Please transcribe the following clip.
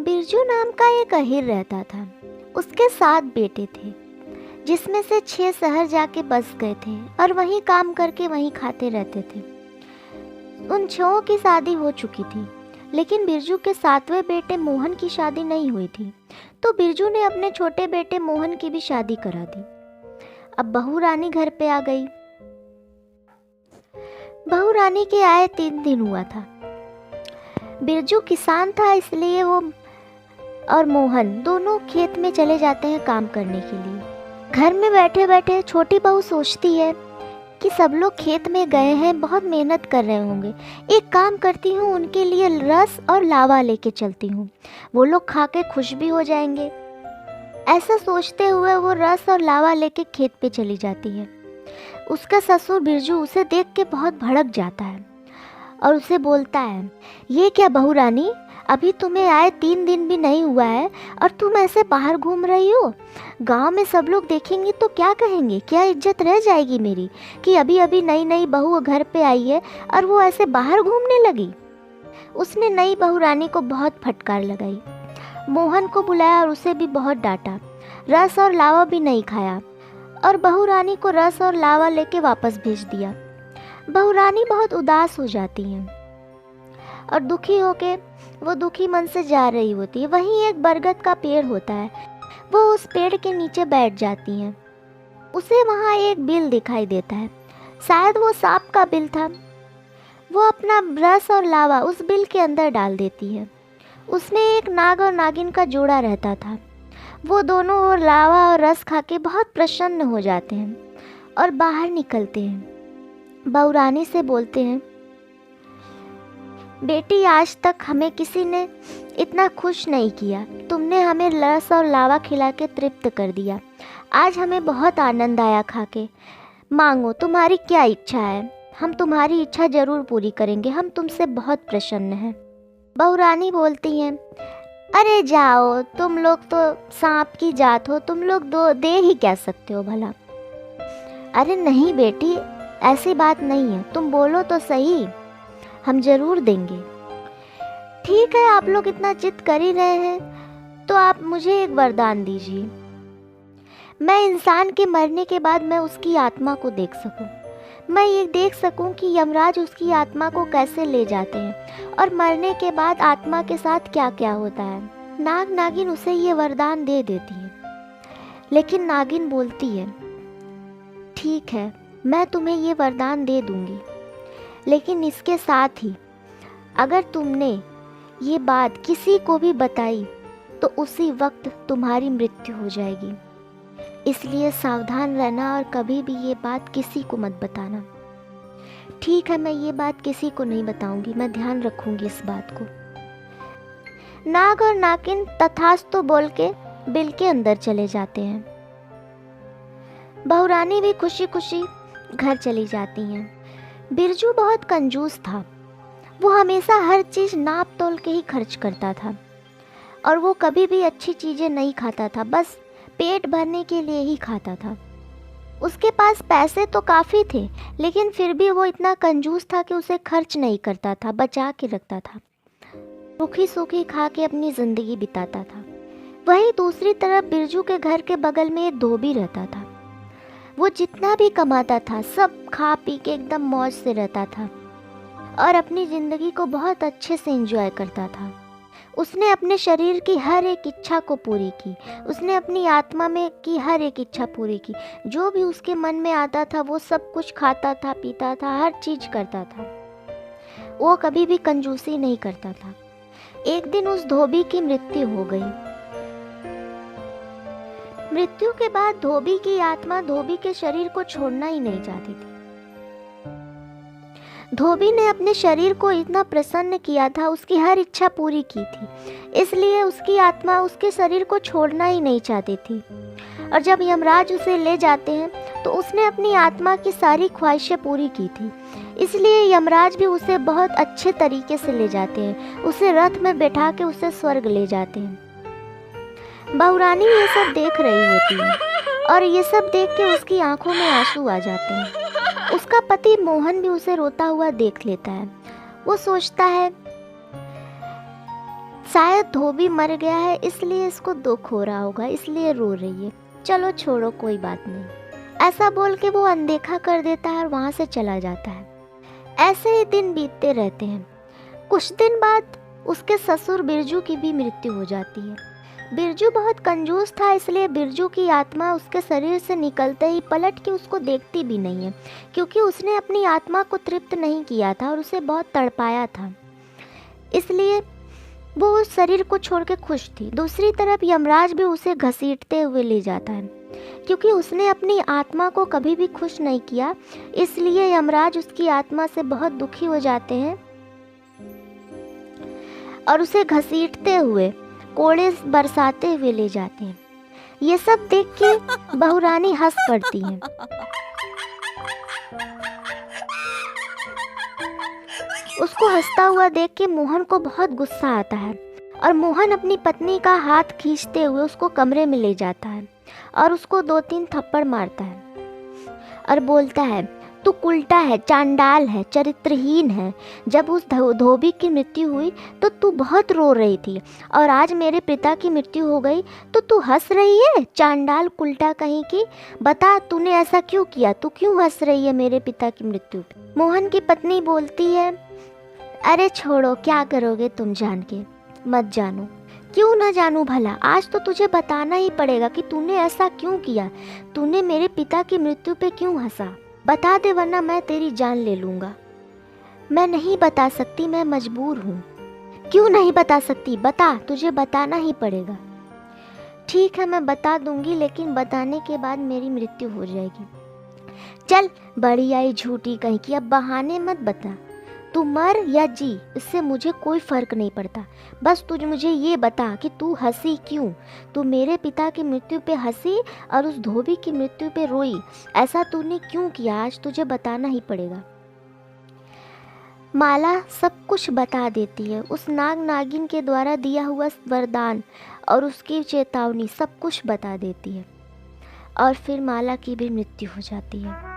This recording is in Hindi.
बिरजू नाम का एक अहिर रहता था। उसके 7 बेटे थे, जिसमें से 6 शहर जाके बस गए थे और वहीं काम करके वहीं खाते रहते थे। उन 6 की शादी हो चुकी थी, लेकिन बिरजू के 7वें बेटे मोहन की शादी नहीं हुई थी, तो बिरजू ने अपने छोटे बेटे मोहन की भी शादी करा दी। अब बहू रानी घर पे आ गई। बहू रानी के आए 3 दिन हुआ था। बिरजू किसान था, इसलिए वो और मोहन दोनों खेत में चले जाते हैं काम करने के लिए। घर में बैठे बैठे छोटी बहू सोचती है कि सब लोग खेत में गए हैं, बहुत मेहनत कर रहे होंगे, एक काम करती हूँ, उनके लिए रस और लावा लेके चलती हूँ, वो लोग खा के खुश भी हो जाएंगे। ऐसा सोचते हुए वो रस और लावा लेके खेत पे चली जाती है। उसका ससुर बिरजू उसे देख के बहुत भड़क जाता है और उसे बोलता है, ये क्या बहू रानी, अभी तुम्हें आए 3 दिन भी नहीं हुआ है और तुम ऐसे बाहर घूम रही हो? गांव में सब लोग देखेंगे तो क्या कहेंगे? क्या इज्जत रह जाएगी मेरी कि अभी अभी नई नई बहू घर पे आई है और वो ऐसे बाहर घूमने लगी। उसने नई बहू रानी को बहुत फटकार लगाई। मोहन को बुलाया और उसे भी बहुत डांटा। रस और लावा भी नहीं खाया और बहू रानी को रस और लावा लेके वापस भेज दिया। बहू रानी बहुत उदास हो जाती हैं और दुखी होके वो दुखी मन से जा रही होती है। वहीं एक बरगद का पेड़ होता है, वो उस पेड़ के नीचे बैठ जाती हैं। उसे वहाँ एक बिल दिखाई देता है, शायद वो सांप का बिल था। वो अपना रस और लावा उस बिल के अंदर डाल देती है। उसमें एक नाग और नागिन का जोड़ा रहता था। वो दोनों और लावा और रस खा के बहुत प्रसन्न हो जाते हैं और बाहर निकलते हैं। बहू रानी से बोलते हैं, बेटी, आज तक हमें किसी ने इतना खुश नहीं किया। तुमने हमें रस और लावा खिला के तृप्त कर दिया। आज हमें बहुत आनंद आया खा के। मांगो, तुम्हारी क्या इच्छा है, हम तुम्हारी इच्छा जरूर पूरी करेंगे, हम तुमसे बहुत प्रसन्न हैं। बहू रानी बोलती हैं, अरे जाओ, तुम लोग तो सांप की जात हो, तुम लोग दे ही क्या सकते हो भला। अरे नहीं बेटी, ऐसी बात नहीं है, तुम बोलो तो सही, हम जरूर देंगे। ठीक है, आप लोग इतना जिद कर ही रहे हैं तो आप मुझे एक वरदान दीजिए। मैं इंसान के मरने के बाद मैं उसकी आत्मा को देख सकूं। मैं ये देख सकूं कि यमराज उसकी आत्मा को कैसे ले जाते हैं और मरने के बाद आत्मा के साथ क्या क्या होता है। नाग नागिन उसे ये वरदान दे देती है, लेकिन नागिन बोलती है, ठीक है, मैं तुम्हें ये वरदान दे दूंगी, लेकिन इसके साथ ही अगर तुमने ये बात किसी को भी बताई तो उसी वक्त तुम्हारी मृत्यु हो जाएगी। इसलिए सावधान रहना और कभी भी ये बात किसी को मत बताना। ठीक है, मैं ये बात किसी को नहीं बताऊंगी, मैं ध्यान रखूंगी इस बात को। नाग और नागिन तथास्तु बोल के बिल के अंदर चले जाते हैं। बहू रानी भी खुशी खुशी घर चली जाती हैं। बिरजू बहुत कंजूस था। वो हमेशा हर चीज़ नाप तोल के ही खर्च करता था और वो कभी भी अच्छी चीज़ें नहीं खाता था, बस पेट भरने के लिए ही खाता था। उसके पास पैसे तो काफ़ी थे, लेकिन फिर भी वो इतना कंजूस था कि उसे खर्च नहीं करता था, बचा के रखता था। रूखी सूखी खा के अपनी ज़िंदगी बिताता था। वहीं दूसरी तरफ बिरजू के घर के बगल में एक धोबी रहता था। वो जितना भी कमाता था सब खा पी के एकदम मौज से रहता था और अपनी ज़िंदगी को बहुत अच्छे से एंजॉय करता था। उसने अपने शरीर की हर एक इच्छा को पूरी की, उसने अपनी आत्मा में की हर एक इच्छा पूरी की। जो भी उसके मन में आता था वो सब कुछ खाता था, पीता था, हर चीज़ करता था। वो कभी भी कंजूसी नहीं करता था। एक दिन उस धोबी की मृत्यु हो गई। मृत्यु के बाद धोबी की आत्मा धोबी के शरीर को छोड़ना ही नहीं चाहती थी। धोबी ने अपने शरीर को इतना प्रसन्न किया था, उसकी हर इच्छा पूरी की थी, इसलिए उसकी आत्मा उसके शरीर को छोड़ना ही नहीं चाहती थी। और जब यमराज उसे ले जाते हैं तो उसने अपनी आत्मा की सारी ख्वाहिशें पूरी की थी, इसलिए यमराज भी उसे बहुत अच्छे तरीके से ले जाते हैं। उसे रथ में बैठा के उसे स्वर्ग ले जाते हैं। बहू रानी ये सब देख रही होती है और ये सब देख के उसकी आंखों में आंसू आ जाते हैं। उसका पति मोहन भी उसे रोता हुआ देख लेता है। वो सोचता है शायद धोबी मर गया है इसलिए इसको दुख हो रहा होगा, इसलिए रो रही है, चलो छोड़ो कोई बात नहीं। ऐसा बोल के वो अनदेखा कर देता है और वहाँ से चला जाता है। ऐसे ही दिन बीतते रहते हैं। कुछ दिन बाद उसके ससुर बिरजू की भी मृत्यु हो जाती है। बिरजू बहुत कंजूस था, इसलिए बिरजू की आत्मा उसके शरीर से निकलते ही पलट के उसको देखती भी नहीं है, क्योंकि उसने अपनी आत्मा को तृप्त नहीं किया था और उसे बहुत तड़पाया था, इसलिए वो उस शरीर को छोड़ के खुश थी। दूसरी तरफ यमराज भी उसे घसीटते हुए ले जाता है, क्योंकि उसने अपनी आत्मा को कभी भी खुश नहीं किया, इसलिए यमराज उसकी आत्मा से बहुत दुखी हो जाते हैं और उसे घसीटते हुए कोड़े बरसाते हुए ले जाते हैं। ये सब देख के बहुरानी हंस पड़ती है। उसको हंसता हुआ देख के मोहन को बहुत गुस्सा आता है और मोहन अपनी पत्नी का हाथ खींचते हुए उसको कमरे में ले जाता है और उसको 2-3 थप्पड़ मारता है और बोलता है, तू उल्टा है, चांडाल है, चरित्रहीन है। जब उस धोबी की मृत्यु हुई तो तू बहुत रो रही थी और आज मेरे पिता की मृत्यु हो गई तो तू हंस रही है, चांडाल उल्टा कहीं की। बता तूने ऐसा क्यों किया, तू क्यों हंस रही है मेरे पिता की मृत्यु पे। मोहन की पत्नी बोलती है, अरे छोड़ो, क्या करोगे तुम जान के, मत जानो। क्यों ना जानूं भला, आज तो तुझे बताना ही पड़ेगा कि तूने ऐसा क्यों किया, तूने मेरे पिता की मृत्यु पे क्यों हंसा। बता दे वरना मैं तेरी जान ले लूँगा। मैं नहीं बता सकती, मैं मजबूर हूँ। क्यों नहीं बता सकती, बता, तुझे बताना ही पड़ेगा। ठीक है मैं बता दूंगी, लेकिन बताने के बाद मेरी मृत्यु हो जाएगी। चल बड़ी आई झूठी कहीं की, अब बहाने मत बता। तू मर या जी, इससे मुझे कोई फ़र्क नहीं पड़ता। बस तुझ मुझे ये बता कि तू हंसी क्यों, तू मेरे पिता की मृत्यु पे हंसी और उस धोबी की मृत्यु पे रोई, ऐसा तूने क्यों किया, आज तुझे बताना ही पड़ेगा। माला सब कुछ बता देती है, उस नाग नागिन के द्वारा दिया हुआ वरदान और उसकी चेतावनी सब कुछ बता देती है और फिर माला की भी मृत्यु हो जाती है।